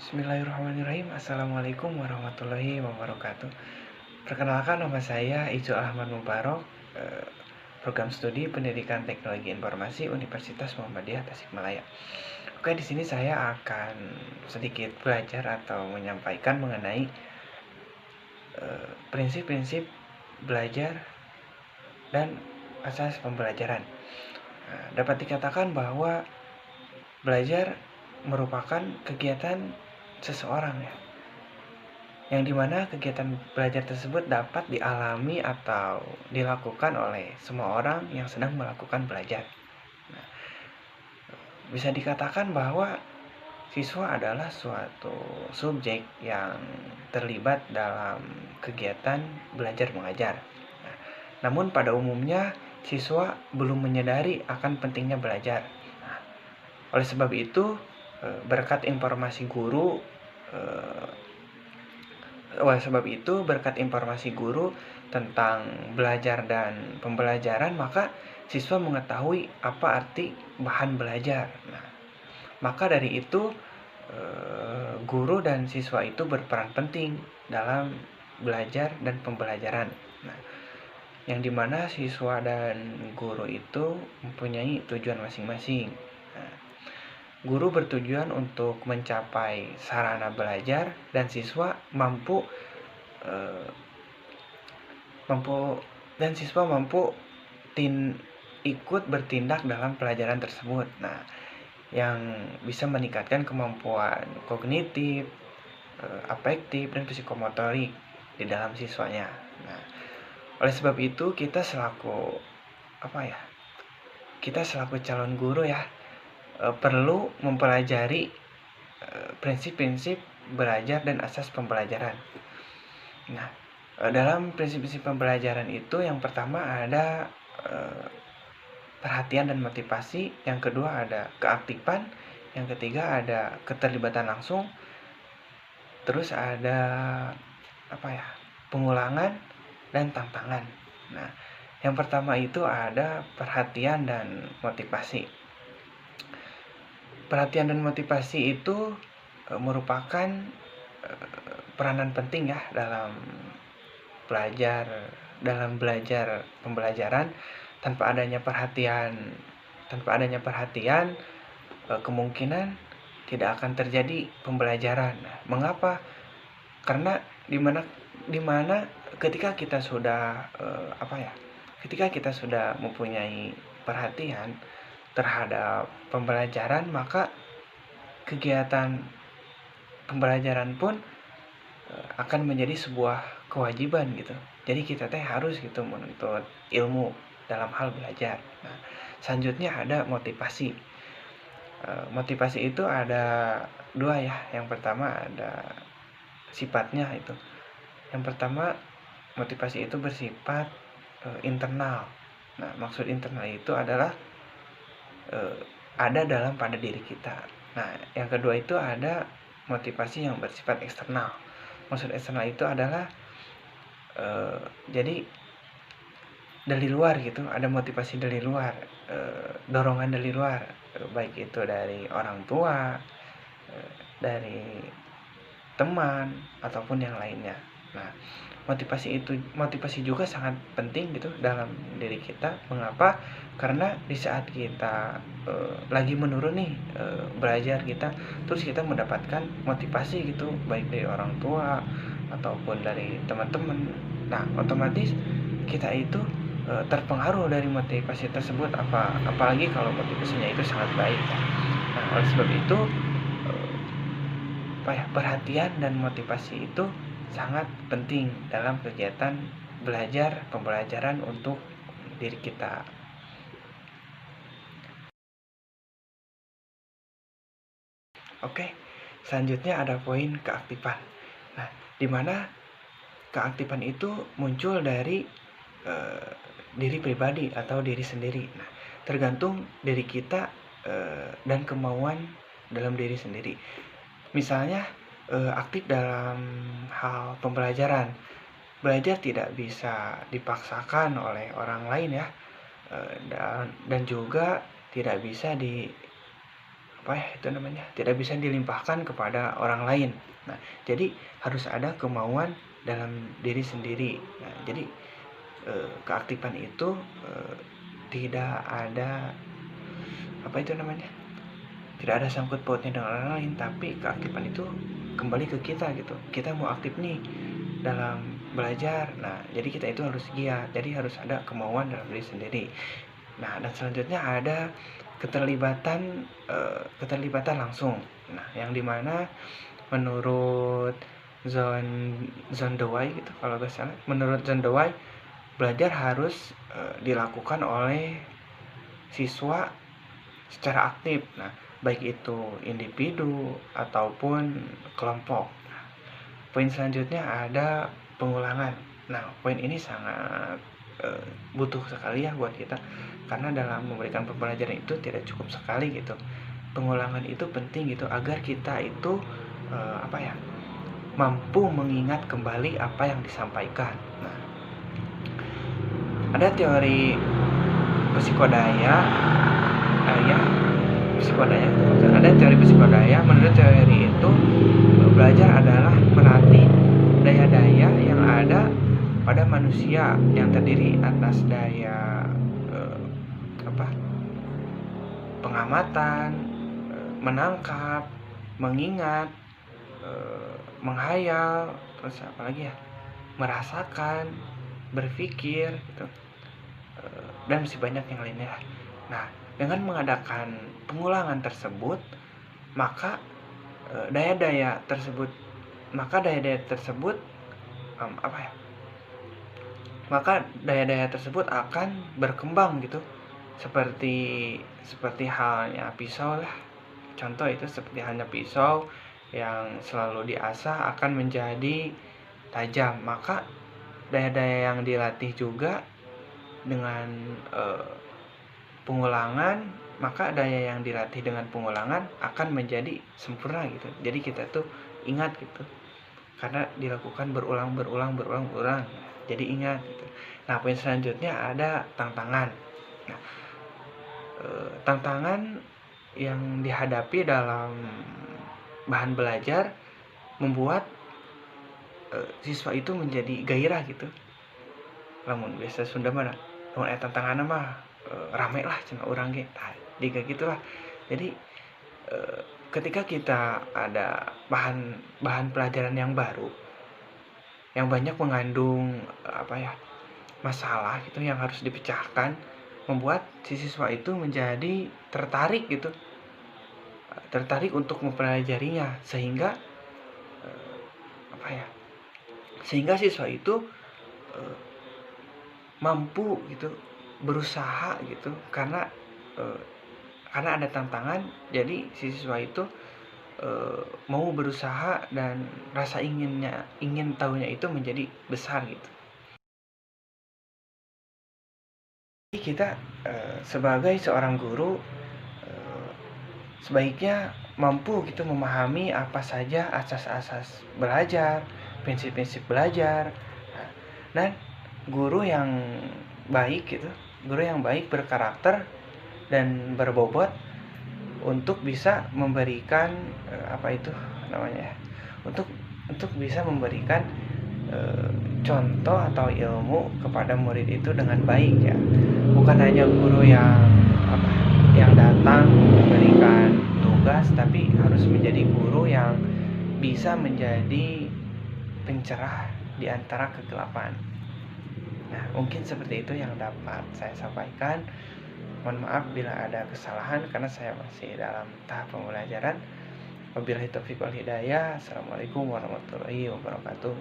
Bismillahirrahmanirrahim. Assalamualaikum warahmatullahi wabarakatuh. Perkenalkan, nama saya Ijo Ahmad Mubarok, program studi Pendidikan Teknologi Informasi Universitas Muhammadiyah Tasikmalaya. Oke, di sini saya akan sedikit belajar atau menyampaikan mengenai prinsip-prinsip belajar dan asas pembelajaran. Dapat dikatakan bahwa belajar merupakan kegiatan seseorang, yang dimana kegiatan belajar tersebut dapat dialami atau dilakukan oleh semua orang yang sedang melakukan belajar. Bisa dikatakan bahwa siswa adalah suatu subjek yang terlibat dalam kegiatan belajar mengajar. Namun pada umumnya siswa belum menyadari akan pentingnya belajar. Oleh sebab itu, berkat informasi guru tentang belajar dan pembelajaran, maka siswa mengetahui apa arti bahan belajar. Maka dari itu, guru dan siswa itu berperan penting dalam belajar dan pembelajaran. Yang dimana siswa dan guru itu mempunyai tujuan masing-masing. Guru bertujuan untuk mencapai sarana belajar dan siswa mampu ikut bertindak dalam pelajaran tersebut. Yang bisa meningkatkan kemampuan kognitif, afektif, dan psikomotorik di dalam siswanya. Oleh sebab itu kita selaku calon guru perlu mempelajari prinsip-prinsip belajar dan asas pembelajaran. Dalam prinsip-prinsip pembelajaran itu, yang pertama ada perhatian dan motivasi, yang kedua ada keaktifan, yang ketiga ada keterlibatan langsung, terus ada pengulangan dan tantangan. Yang pertama itu ada perhatian dan motivasi. Perhatian dan motivasi itu merupakan peranan penting dalam belajar pembelajaran. Tanpa adanya perhatian, kemungkinan tidak akan terjadi pembelajaran. Mengapa? Karena dimana ketika kita sudah mempunyai perhatian terhadap pembelajaran, maka kegiatan pembelajaran pun akan menjadi sebuah kewajiban gitu. Jadi kita harus menuntut ilmu dalam hal belajar. Selanjutnya ada motivasi. Motivasi itu ada dua Yang pertama ada sifatnya itu. Yang pertama, motivasi itu bersifat internal. Maksud internal itu adalah ada pada diri kita. Yang kedua itu ada motivasi yang bersifat eksternal. Maksud eksternal itu adalah jadi dari luar gitu, ada motivasi dari luar, dorongan dari luar, baik itu dari orang tua, dari teman, ataupun yang lainnya. Motivasi juga sangat penting gitu dalam diri kita. Mengapa? Karena di saat kita lagi menurun belajar kita, terus kita mendapatkan motivasi gitu, baik dari orang tua ataupun dari teman-teman. Otomatis kita itu terpengaruh dari motivasi tersebut, apalagi kalau motivasinya itu sangat baik. Oleh sebab itu perhatian dan motivasi itu sangat penting dalam kegiatan belajar pembelajaran untuk diri kita. Oke, selanjutnya ada poin keaktifan. Di mana keaktifan itu muncul dari diri pribadi atau diri sendiri. Tergantung diri kita dan kemauan dalam diri sendiri. Misalnya aktif dalam hal pembelajaran. Belajar tidak bisa dipaksakan oleh orang lain dan juga tidak bisa itu namanya, tidak bisa dilimpahkan kepada orang lain. Nah, jadi harus ada kemauan dalam diri sendiri. Nah, jadi keaktifan itu tidak ada itu namanya, tidak ada sangkut pautnya dengan orang lain, tapi keaktifan itu kembali ke kita gitu. Kita mau aktif nih dalam belajar. Nah, jadi kita itu harus giat. Jadi harus ada kemauan dalam diri sendiri. Nah, dan selanjutnya ada keterlibatan langsung. Nah, yang dimana menurut John Dewey gitu kalau gak salah, menurut John Dewey belajar harus dilakukan oleh siswa secara aktif. Nah, baik itu individu ataupun kelompok. Nah, poin selanjutnya ada pengulangan. Nah, poin ini sangat butuh sekali ya buat kita, karena dalam memberikan pembelajaran itu tidak cukup sekali gitu. Pengulangan itu penting gitu agar kita itu mampu mengingat kembali apa yang disampaikan. Nah, ada teori psikodaya, ada teori psikodaya. Menurut teori itu, belajar adalah melatih daya-daya yang ada pada manusia yang terdiri atas daya pengamatan, menangkap, mengingat, menghayal, terus apa lagi ya, merasakan, berpikir gitu, dan masih banyak yang lainnya. Nah, dengan mengadakan pengulangan tersebut, maka daya-daya tersebut maka daya-daya tersebut akan berkembang gitu, seperti halnya pisau lah. Contoh itu seperti halnya pisau yang selalu diasah akan menjadi tajam. Maka daya-daya yang dilatih juga dengan pengulangan, maka daya yang dilatih dengan pengulangan akan menjadi sempurna gitu. Jadi kita tuh ingat gitu, karena dilakukan berulang. Jadi ingat gitu. Nah, poin selanjutnya ada tantangan. Nah, tantangan yang dihadapi dalam bahan belajar membuat siswa itu menjadi gairah gitu. Lamun biasa Sunda mana, lamun aya tantangan mah rame lah cenah urang ge. Nah, jika gitulah. Jadi ketika kita ada bahan pelajaran yang baru, yang banyak mengandung masalah gitu yang harus dipecahkan, membuat si siswa itu menjadi tertarik gitu, untuk mempelajarinya, sehingga sehingga siswa itu mampu gitu berusaha gitu, karena ada tantangan. Jadi si siswa itu mau berusaha dan rasa ingin tahunya itu menjadi besar gitu. Jadi kita sebagai seorang guru sebaiknya mampu gitu memahami apa saja asas-asas belajar, prinsip-prinsip belajar. Dan guru yang baik berkarakter dan berbobot untuk bisa memberikan untuk bisa memberikan contoh atau ilmu kepada murid itu dengan baik ya. Bukan hanya guru yang datang memberikan tugas, tapi harus menjadi guru yang bisa menjadi pencerah di antara kegelapan. Nah, mungkin seperti itu yang dapat saya sampaikan. Mohon maaf bila ada kesalahan karena saya masih dalam tahap pembelajaran. Wabillahi taufiq wal hidayah. Assalamualaikum warahmatullahi wabarakatuh.